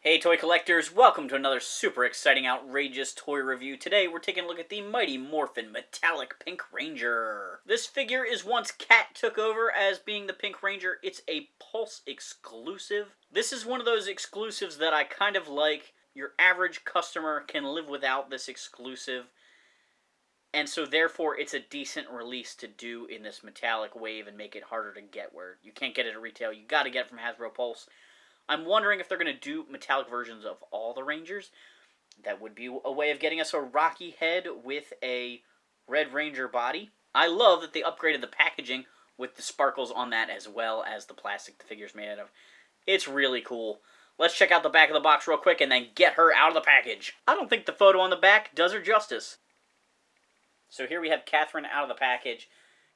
Hey toy collectors, welcome to another super exciting, outrageous toy review. Today we're taking a look at the mighty Morphin Metallic Pink Ranger. This figure is once Cat took over as being the Pink Ranger. It's a Pulse Exclusive. This is one of those exclusives that I kind of like. Your average customer can live without this exclusive, and so therefore it's a decent release to do in this metallic wave and make it harder to get, where you can't get it at retail. You gotta get it from Hasbro Pulse. I'm wondering if they're going to do metallic versions of all the Rangers. That would be a way of getting us a Rocky head with a Red Ranger body. I love that they upgraded the packaging with the sparkles on that as well as the plastic the figure's made out of. It's really cool. Let's check out the back of the box real quick and then get her out of the package. I don't think the photo on the back does her justice. So here we have Catherine out of the package.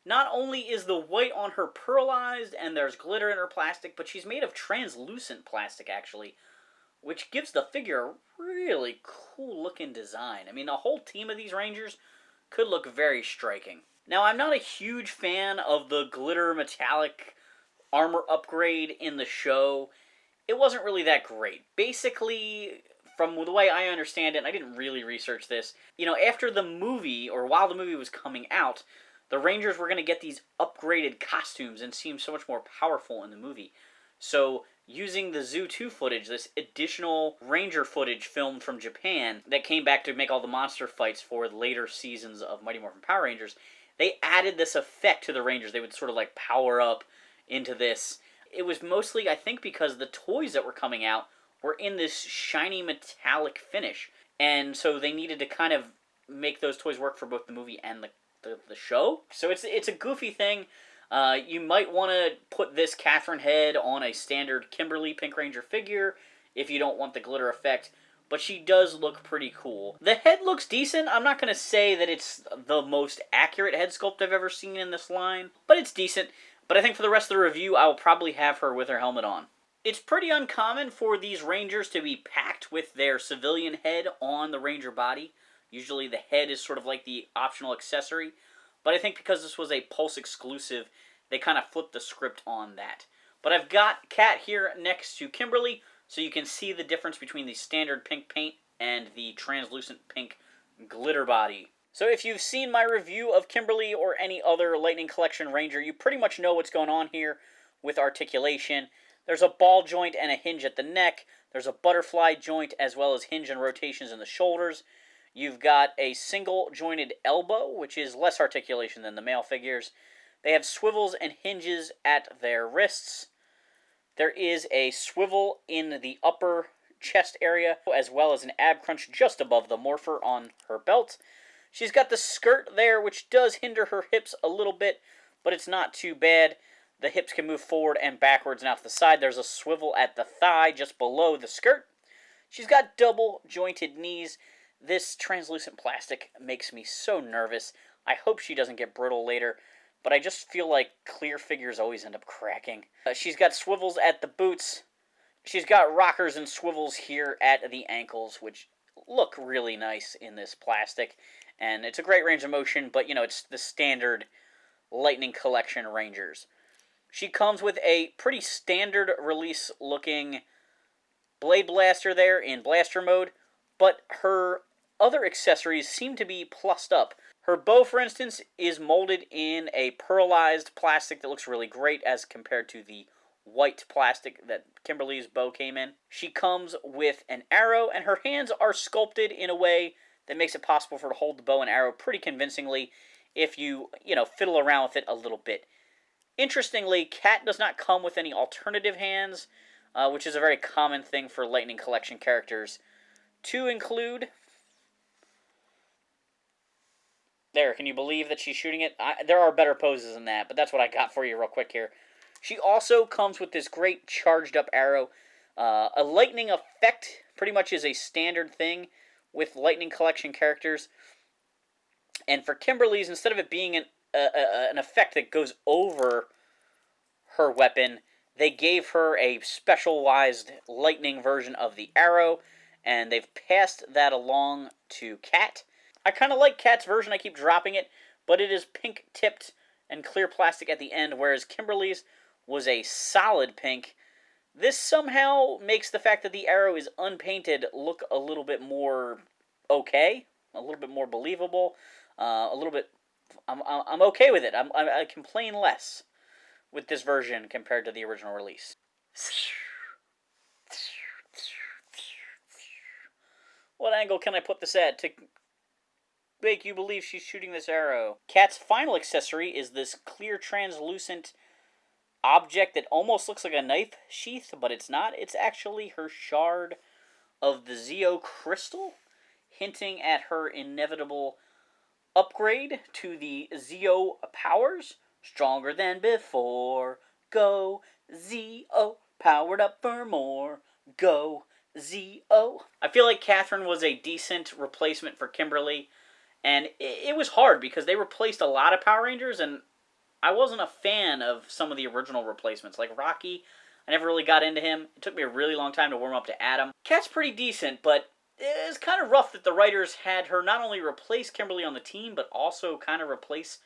Not only is the white on her pearlized and there's glitter in her plastic, but she's made of translucent plastic, actually, which gives the figure a really cool looking design. I mean, a whole team of these Rangers could look very striking. Now, I'm not a huge fan of the glitter metallic armor upgrade in the show. It wasn't really that great. Basically, from the way I understand it, and I didn't really research this, after the movie, or while the movie was coming out, the Rangers were going to get these upgraded costumes and seem so much more powerful in the movie. So, using the Zoo 2 footage, this additional Ranger footage filmed from Japan that came back to make all the monster fights for later seasons of Mighty Morphin Power Rangers, they added this effect to the Rangers. They would sort of like power up into this. It was mostly, I think, because the toys that were coming out were in this shiny metallic finish. And so they needed to kind of make those toys work for both the movie and the show. So it's a goofy thing. You might want to put this Catherine head on a standard Kimberly Pink Ranger figure if you don't want the glitter effect, but she does look pretty cool. The head looks decent. I'm not going to say that it's the most accurate head sculpt I've ever seen in this line, but it's decent. But I think for the rest of the review, I will probably have her with her helmet on. It's pretty uncommon for these Rangers to be packed with their civilian head on the Ranger body. Usually the head is sort of like the optional accessory, but I think because this was a Pulse exclusive, they kind of flipped the script on that. But I've got Cat here next to Kimberly, so you can see the difference between the standard pink paint and the translucent pink glitter body. So if you've seen my review of Kimberly or any other Lightning Collection Ranger, you pretty much know what's going on here with Articulation. There's a ball joint and a hinge at the neck. There's a butterfly joint as well as hinge and rotations in the shoulders. You've got a single jointed elbow, which is less articulation than the male figures. They have swivels and hinges at their wrists. There is a swivel in the upper chest area, as well as an ab crunch just above the morpher on her belt. She's got the skirt there, which does hinder her hips a little bit, but it's not too bad. The hips can move forward and backwards and out to the side. There's a swivel at the thigh just below the skirt. She's got double jointed knees. This translucent plastic makes me so nervous. I hope she doesn't get brittle later, but I just feel like clear figures always end up cracking. She's got swivels at the boots. She's got rockers and swivels here at the ankles, which look really nice in this plastic. And it's a great range of motion, but it's the standard Lightning Collection Rangers. She comes with a pretty standard release looking Blade Blaster there in blaster mode, but her other accessories seem to be plussed up. Her bow, for instance, is molded in a pearlized plastic that looks really great as compared to the white plastic that Kimberly's bow came in. She comes with an arrow, and her hands are sculpted in a way that makes it possible for her to hold the bow and arrow pretty convincingly if you fiddle around with it a little bit. Interestingly, Cat does not come with any alternative hands, which is a very common thing for Lightning Collection characters to include. There, can you believe that she's shooting it? There are better poses than that, but that's what I got for you real quick here. She also comes with this great charged up arrow. A lightning effect pretty much is a standard thing with Lightning Collection characters. And for Kimberly's, instead of it being an effect that goes over her weapon, they gave her a specialized lightning version of the arrow, and they've passed that along to Cat. I kind of like Cat's version. I keep dropping it, but it is pink tipped and clear plastic at the end, whereas Kimberly's was a solid pink This somehow makes the fact that the arrow is unpainted look a little bit more okay, a little bit more believable, a little bit. I'm okay with it. I complain less with this version compared to the original release. What angle can I put this at to make you believe she's shooting this arrow? Kat's final accessory is this clear translucent object that almost looks like a knife sheath, but it's not. It's actually her shard of the SEO crystal, hinting at her inevitable upgrade to the SEO powers. Stronger than before. Go SEO. Powered up for more. Go SEO. I feel like Catherine was a decent replacement for Kimberly, and it was hard because they replaced a lot of Power Rangers, and I wasn't a fan of some of the original replacements. Like Rocky, I never really got into him. It took me a really long time to warm up to Adam. Kat's pretty decent, but it's kind of rough that the writers had her not only replace Kimberly on the team, but also kind of replace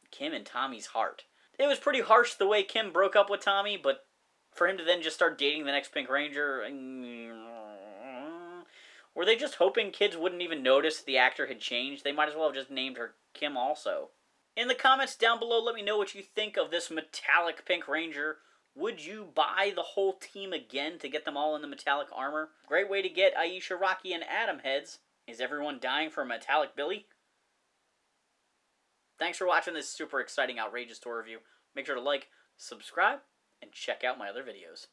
Kim and Tommy's heart. It was pretty harsh the way Kim broke up with Tommy, but for him to then just start dating the next Pink Ranger... Were they just hoping kids wouldn't even notice the actor had changed? They might as well have just named her Kim also. In the comments down below, let me know what you think of this metallic Pink Ranger. Would you buy the whole team again to get them all in the metallic armor? Great way to get Aisha, Rocky, and Adam heads. Is everyone dying for a metallic Billy? Thanks for watching this super exciting, outrageous toy review. Make sure to like, subscribe, and check out my other videos.